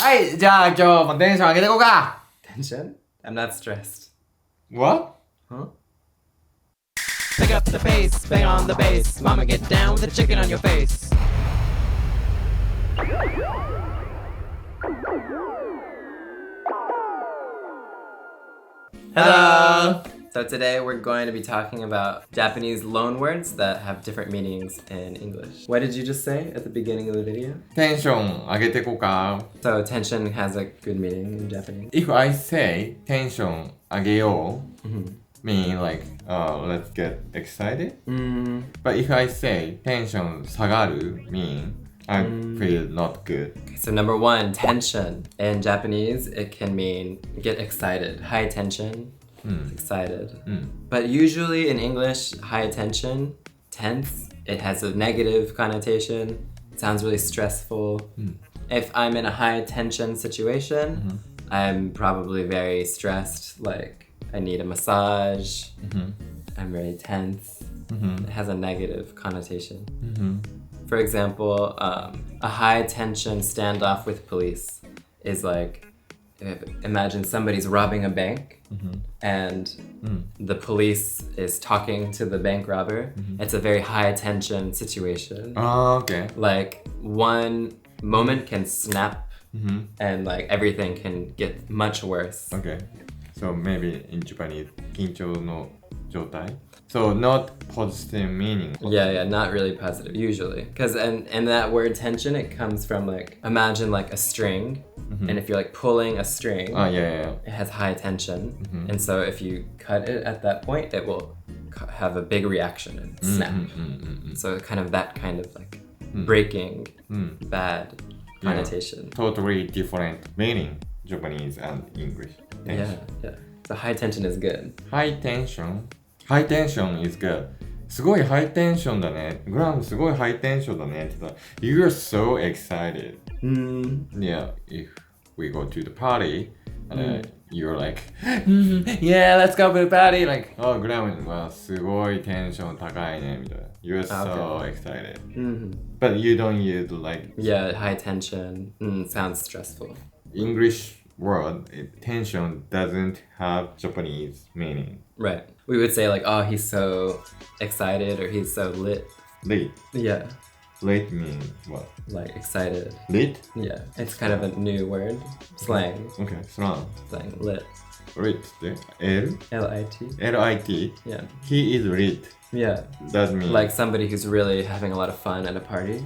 はい、じゃあ今日もテンション上げていこうか。 Tension? I'm not stressed. What? Huh? Pick up the pace, bang on the bass. Mama, get down with the chicken on your face. Hello! So today we're going to be talking about Japanese loanwords that have different meanings in English. What did you just say at the beginning of the video? テンション上げていこうか。 So tension has a good meaning in Japanese. If I say テンション上げよう mean like let's get excited. But if I say テンション下がる mean I feel not good. Okay, so number one, tension. In Japanese, it can mean get excited. High tension, excited. But usually in English, high tension, tense, it has a negative connotation. It sounds really stressful. If I'm in a high tension situation, I'm probably very stressed. Like I need a massage. I'm very tense. It has a negative connotation. For example, a high tension standoff with police is like, imagine somebody's robbing a bank and the police is talking to the bank robber. It's a very high tension situation. Oh, okay. Like one moment can snap and like everything can get much worse. Okay. So maybe in Japanese 緊張の状態 So not positive meaning. Yeah, not really positive usually. Because and that word tension, it comes from like, imagine like a string. And if you're like pulling a string, yeah. it has high tension. And so if you cut it at that point, it will have a big reaction and snap. So kind of that kind of like breaking, bad connotation. Totally different meaning, Japanese and English. Tension. Yeah. So high tension is good. High tension. High tension is good. すごいハイテンションだね。グラムすごいハイテンションだねって言ったら You're so excited. Yeah, if we go to the party and you're like Yeah, let's go to the party. Like, oh, グラムはすごいテンション高いねみたいな You're so excited. But you don't use like Yeah, high tension. Sounds stressful. English word, tension doesn't have Japanese meaning. Right. We would say like, oh, he's so excited or he's so lit. Lit. Yeah. Lit means what? Like excited. Lit? Yeah. It's kind of a new word. Slang. Okay, slang. Slang. Lit. Lit. L? L-I-T. L-I-T? Yeah. He is lit. Yeah. That means... Like somebody who's really having a lot of fun at a party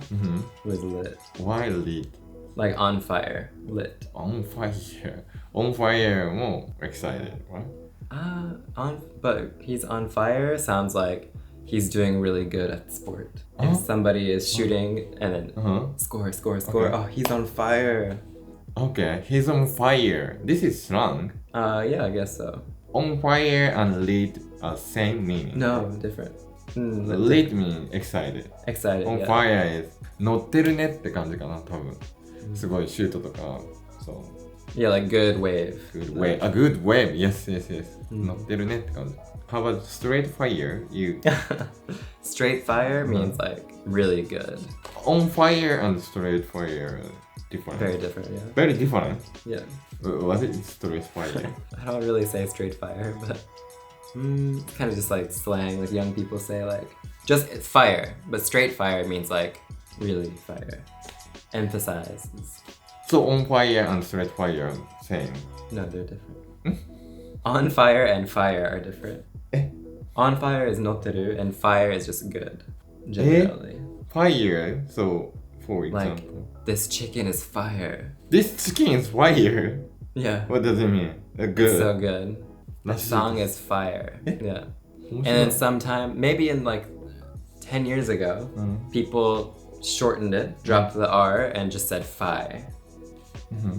who is lit. Why lit? Like on fire. Lit. On fire. On fire も excited, right? But he's on fire sounds like he's doing really good at sport. If somebody is shooting and then score. Okay. Oh, he's on fire. Okay, he's on fire. This is slang. Yeah, I guess so. On fire and lit are same meaning. No, different. Lit means excited. Excited. On yeah. fire is 乗ってるねって感じかな、多分。すごいシュートとか、そう。Yeah, like good wave. Good wave. A good wave. Yes. 乗ってるねって感じ。How about straight fire? You Straight fire means like really good. on fire and straight fire different. Very different, yeah. Very different. Yeah. Was it straight fire? I don't really say straight fire, but it's kind of just like slang. Like young people say like just it's fire, but straight fire means like really fire. Emphasize. So on fire and straight fire same. No, they're different. On fire and fire are different. On fire is noteru and fire is just good. Generally. Fire. So for Like example, this chicken is fire. this chicken is fire. Yeah. What does it mean? Good. It's so good. The That's song is fire. Yeah. And then sometime, maybe in like 10 years ago, people shortened it, dropped the R, and just said fi.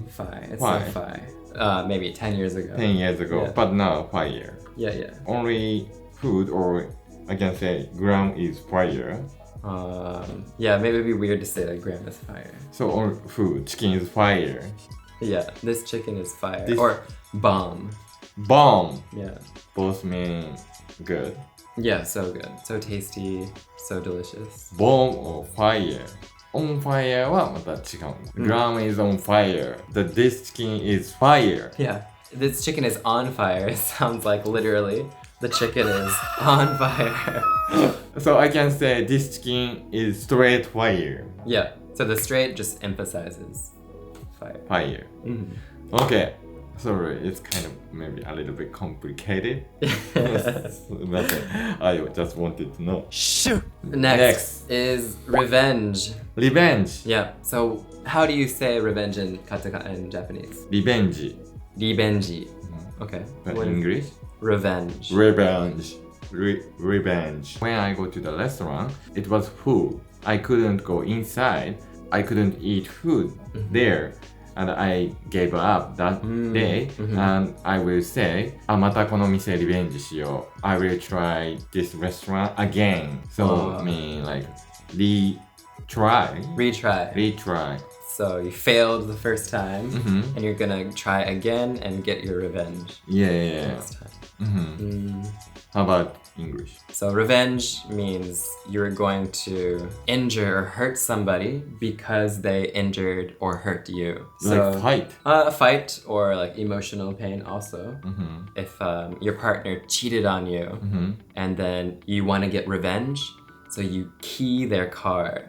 Fi. It's Fi. like fi. Maybe 10 years ago. 10 years ago, Yeah. but now fire. Yeah. Only food, or I can say gram is fire. Yeah, maybe it'd be weird to say that gram is fire. So on food, chicken is fire. Yeah, this chicken is fire. This- Or bomb. Bomb. Yeah. Both mean good. Yeah, so good. So tasty, so delicious. Bomb or fire. on fire はまた違う。Gram is on fire. This chicken is fire. Yeah. This chicken is on fire. It sounds like literally the chicken is on fire. So I can say this chicken is straight fire. Yeah. So the straight just emphasizes fire. Fire. Okay. Sorry, it's kind of maybe a little bit complicated. Nothing. I just wanted to know. Shoot! Next is revenge. Revenge. Yeah. So how do you say revenge in katakana in Japanese? Revenge. Ribenji. Okay. But What in is- English? Revenge. Revenge. Revenge. When I go to the restaurant, it was full. I couldn't go inside. I couldn't eat food there. And I gave up that day. And I will say, またこの店リベンジしよう. I will try this restaurant again. So, mean like, retry. Retry. So you failed the first time, and you're gonna try again and get your revenge Yeah. next time. How about English? So revenge means you're going to injure or hurt somebody because they injured or hurt you. So, Like fight. A fight or like emotional pain also. If your partner cheated on you and then you want to get revenge, so you key their car.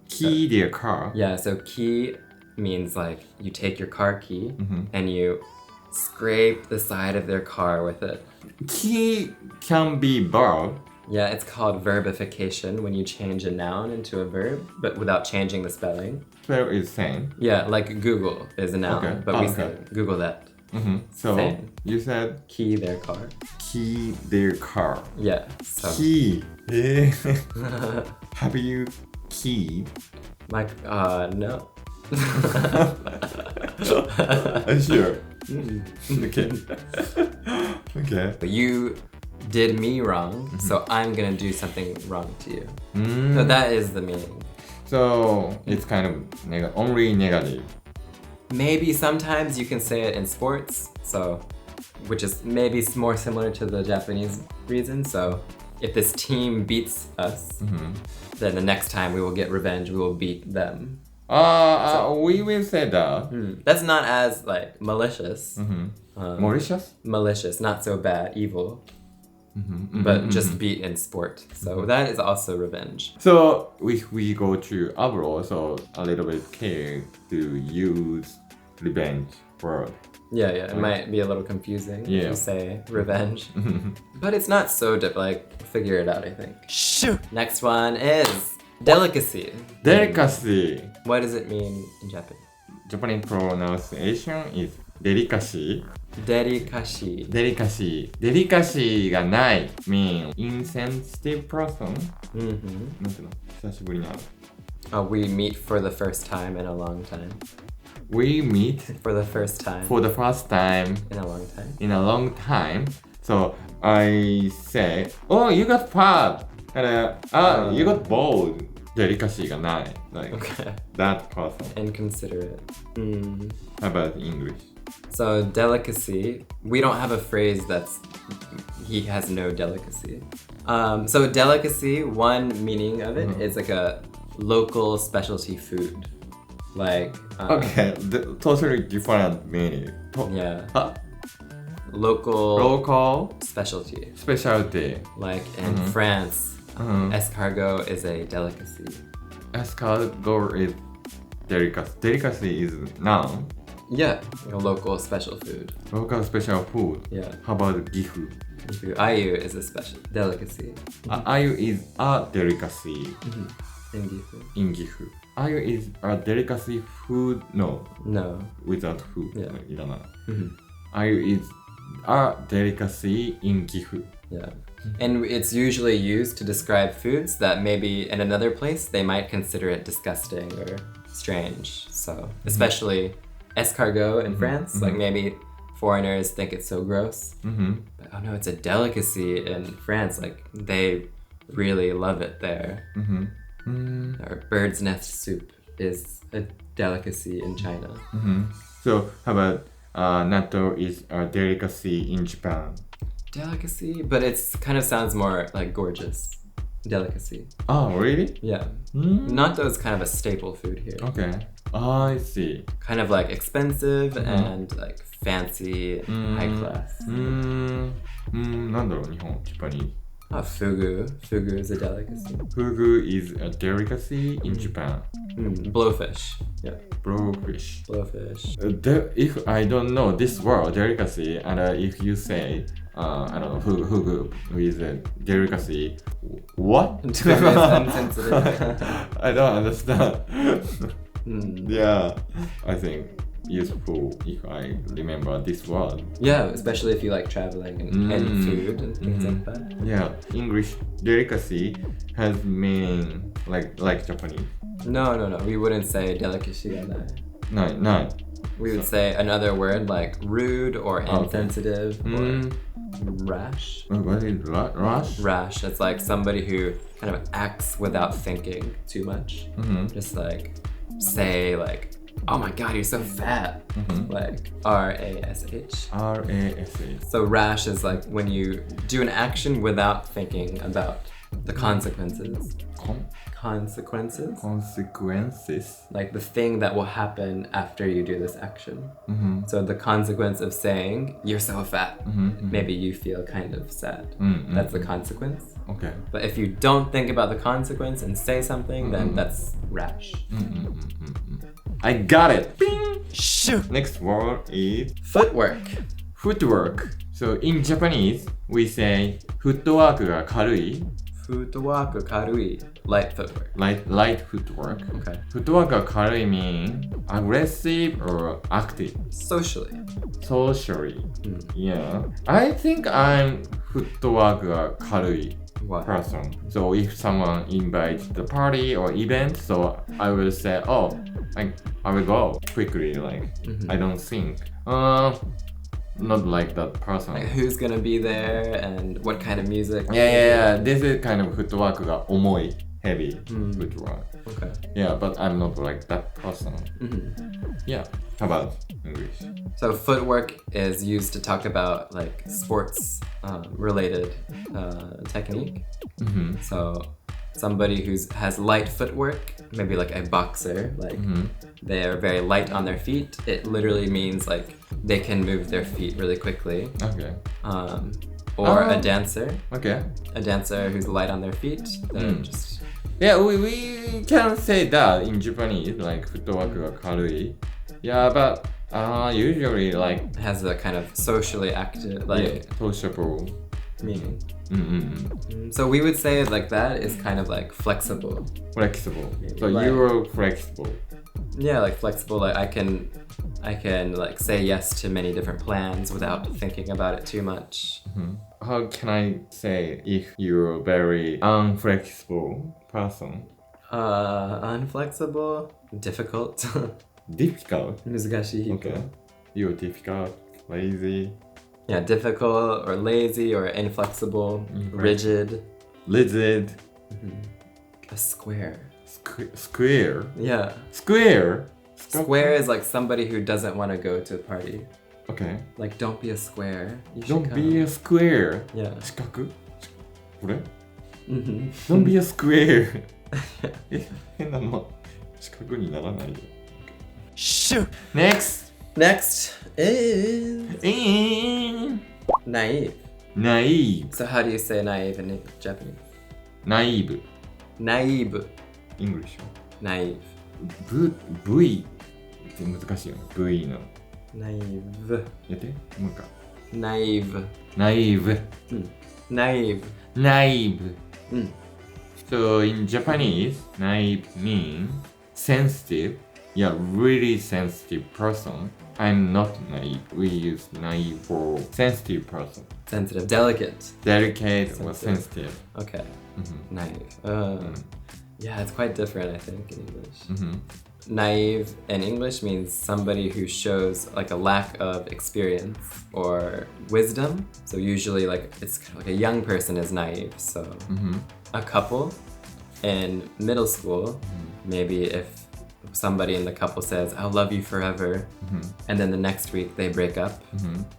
Key their car. Yeah, so key means like you take your car key and you scrape the side of their car with it. Key can be verb. Yeah, it's called verbification when you change a noun into a verb, but without changing the spelling. Spell is same. Yeah, like Google is a noun, Okay. but we Okay. say Google that. So Same. you said Key their car. key their car. Yeah, so Key. Have you keyed? like, no. Sure. Okay. Okay. But you did me wrong, so I'm gonna do something wrong to you. So that is the meaning. So it's kind of only negative. Maybe sometimes you can say it in sports, so which is maybe more similar to the Japanese reason. So if this team beats us, then the next time we will get revenge, we will beat them. We will say that. That's not as like malicious. Malicious? Malicious, not so bad, evil. But just beat in sport. So that is also revenge. So if we go to abroad, so a little bit care to use revenge word. Yeah, it might be a little confusing if Yeah. you say revenge. But it's not so figure it out, I think. Shoot! Next one is delicacy. Delicacy. What does it mean in Japanese? Japanese pronunciation is delicacy. Delicacy. Delicacy. Delicacy がない mean insensitive person? なんていうの久しぶりに会う。We meet for the first time in a long time. We meet For the first time for the first time in a long time. in a long time. So I say, oh, you got fat. And you got bald. Delicacy がない. Like Okay. that person. Inconsiderate. How about English? So delicacy, we don't have a phrase that's he has no delicacy. So delicacy, one meaning of it is like a local specialty food. Like Okay, totally different meaning. yeah, Ah, local local specialty. specialty. Like in France, escargot is a delicacy. Escargot is delicacy. Delicacy is noun. Yeah, a local special food. Local special food. Yeah. How about Gifu? Ayu is a special delicacy. Ayu is a delicacy In Gifu. in Gifu. Ayu is a delicacy food. No, No. without food. Yeah. いらない。Ayu is a delicacy in Gifu. Yeah. And it's usually used to describe foods that maybe in another place they might consider it disgusting or strange. So, especially escargot in France, like maybe foreigners think it's so gross. But oh no, it's a delicacy in France. Like they really love it there. Or bird's nest soup is a delicacy in China. So how about natto is a delicacy in Japan? Delicacy, but it's kind of sounds more like gorgeous. delicacy. Oh, really? Yeah. Mm. Natto is kind of a staple food here. Okay. I see. Kind of like expensive and like fancy, high class. なんだろう、日本、ジャパニーズ。Fugu. Fugu is a delicacy. Fugu is a delicacy in Japan. Blowfish. Yeah. Blowfish. Blowfish. If I don't know this word, delicacy, and if you say, I don't know, fugu is a delicacy, what? It's insensitive. I don't understand. Yeah, I think useful if I remember this word. Yeah, especially if you like traveling and food and things like that. Yeah, English delicacy has meaning like Japanese. No. We wouldn't say delicacy on that. No. We would say another word like rude or insensitive or rash. What is rush? Rash. It's like somebody who kind of acts without thinking too much. Just like say like, oh my god, you're so fat. Like R-A-S-H. R-A-S-H. So rash is like when you do an action without thinking about the consequences. Consequences? Like the thing that will happen after you do this action. So the consequence of saying, you're so fat, maybe you feel kind of sad. That's the consequence. Okay. But if you don't think about the consequence and say something, then that's rash. I got it! Bing! Shoot! Next word is Footwork. footwork. So in Japanese, we say footwork が軽い Footwork or karui. Light footwork. light footwork. Okay. Footwork が軽い mean aggressive or active. Socially. Yeah. I think I'm footwork が軽い What? person. So if someone invites the party or event, so I will say, oh, I will go quickly. Like I don't think. Not like that person. Like who's gonna be there and what kind of music? Yeah. This is kind of footwork が重い heavy footwork. Okay. Yeah, but I'm not like that person. Yeah. How about English? So footwork is used to talk about like sports related technique. So somebody who has light footwork, maybe like a boxer, like they're very light on their feet. It literally means like they can move their feet really quickly. Okay. Or a dancer. Okay. A dancer who's light on their feet. They're just... Yeah, we can say that in Japanese, like footwork が軽い. Yeah, but usually like has a kind of socially active, like sociable meaning. So we would say like that is kind of like flexible. Flexible. Maybe. So Like- you're flexible. Yeah, like flexible. Like I can like say yes to many different plans without thinking about it too much. How can I say if you're a very unflexible person? Unflexible, difficult, Difficult. 難しい. Okay. You're difficult, lazy, Yeah, difficult or lazy or inflexible, rigid, rigid, a square. square. Yeah. Square. Square is like somebody who doesn't want to go to a party. Okay. Like, don't be a square. You should Don't come. be a square. Yeah. 四角これ Don't be a square. 変なの。四角にならないで。Shoot. Next. Next is naive. Naive. So how do you say naive in Japanese? Naive. Naive. English. Naive. V って難しいよね。V の。Naive. やってもう一回。Naive. Naive. Naive. Naive. So in Japanese, naive means sensitive. Yeah, really sensitive person. I'm not naive. We use naive for sensitive person. Sensitive. Delicate. Delicate or sensitive. Okay. Naive. Yeah, it's quite different, I think, in English. Naive in English means somebody who shows like a lack of experience or wisdom. So usually like it's kind of like a young person is naive. So a couple in middle school, maybe if somebody in the couple says, I'll love you forever, and then the next week they break up,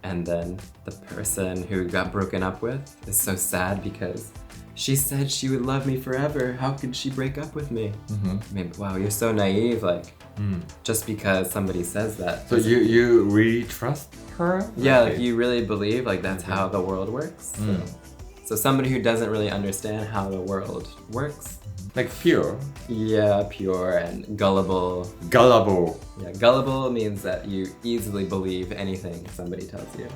and then the person who got broken up with is so sad because she said she would love me forever. How could she break up with me? Maybe, wow, you're so naive. Like, just because somebody says that. So you really trust her? Yeah, like you really believe like that's how the world works. So somebody who doesn't really understand how the world works. Like pure? Yeah, pure and gullible. Gullible. Yeah, gullible means that you easily believe anything somebody tells you.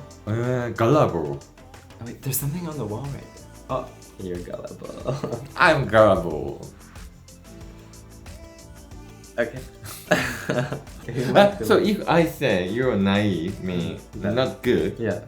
Gullible. Oh, wait, there's something on the wall right there. Oh, you're gullible. I'm gullible. Okay. So if I say you're naive, meaning not good, Yeah.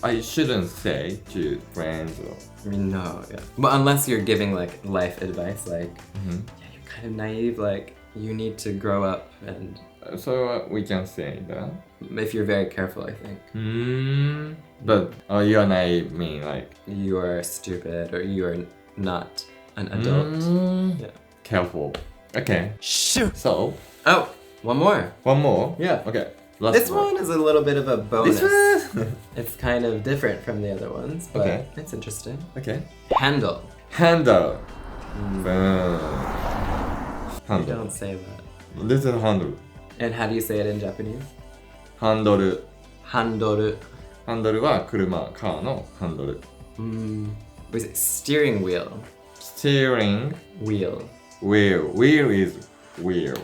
I shouldn't say to friends or... I mean, no, yeah. But unless you're giving like life advice, like, yeah, you're kind of naive, like, you need to grow up and... So we can say that. If you're very careful, I think. But you're naive, mean like... You are stupid or you are not an adult. Yeah. Careful. Okay. Shoot. So, Oh, one more. one more. Yeah. Okay. Last This word. one is a little bit of a bonus. This one? It's kind of different from the other ones, but Okay. it's interesting. Okay. Handle. Handle. You Handle. don't say that. This is handle. And how do you say it in Japanese? ハンドル。 Handle. ハンドルは車、カーのハンドル。What is it? Steering wheel. Steering Wheel. wheel. Wheel is wheel.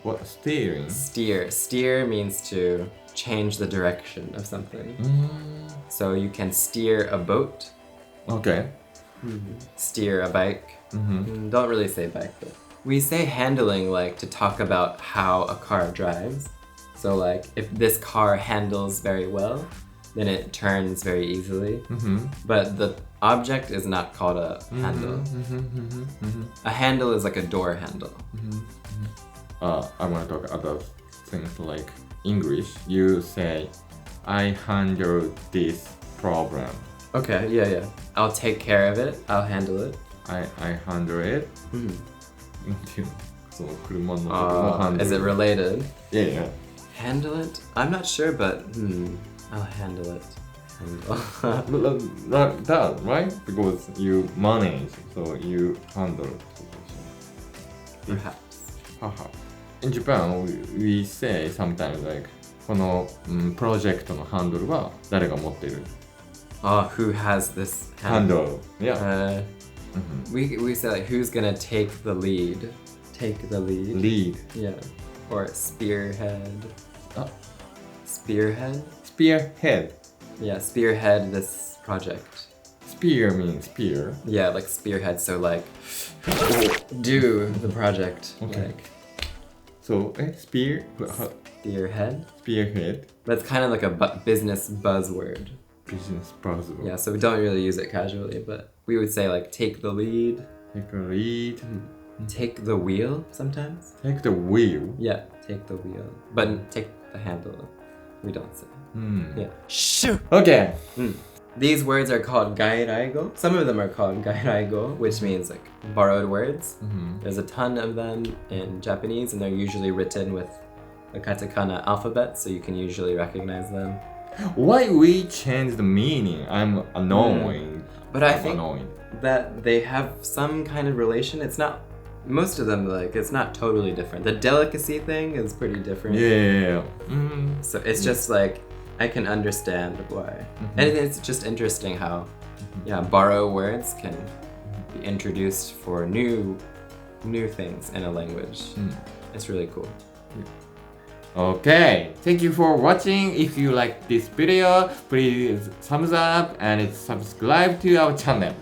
What? Steering? Steer. Steer means to change the direction of something. So you can steer a boat, Okay. steer a bike. Don't really say bike, but we say handling like to talk about how a car drives. So like if this car handles very well, then it turns very easily. But the object is not called a handle. A handle is like a door handle. I want to talk about things like English. You say, I handle this problem. Okay, yeah. I'll take care of it. I'll handle it. I handle it. その車のことも handle Is it related? Yeah. Handle it? I'm not sure, but I'll handle it. Handle. Like that, right? Because you manage, so you handle. Perhaps. Haha. In Japan, we say sometimes like この、プロジェクトのハンドルは誰が持ってる Who has this handle? Yeah. We say like, who's gonna take the lead? Take the lead? Lead. Yeah. Or spearhead. Spearhead? Spearhead. Yeah, spearhead this project. Spear means spear. Yeah, like spearhead, so like do the project. Okay. Like So, spear? spearhead. Spearhead. That's kind of like a business buzzword. Business buzzword. Yeah, so we don't really use it casually, but we would say like take the lead, Take a lead. take the wheel sometimes. Take the wheel. Yeah, take the wheel, but take the handle. We don't say. Yeah. Shoot. Okay. These words are called gairaigo. Some of them are called gairaigo, which means like borrowed words. There's a ton of them in Japanese, and they're usually written with the katakana alphabet, so you can usually recognize them. Why we change the meaning? I'm annoying. But I I'm think annoying. that they have some kind of relation. It's not, most of them, like, it's not totally different. The delicacy thing is pretty different. Yeah. So it's just like, I can understand why. And it's just interesting how, borrow words can be introduced for new things in a language. It's really cool. Okay, thank you for watching. If you like this video, please thumbs up and subscribe to our channel.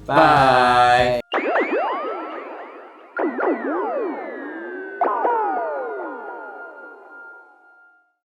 Bye.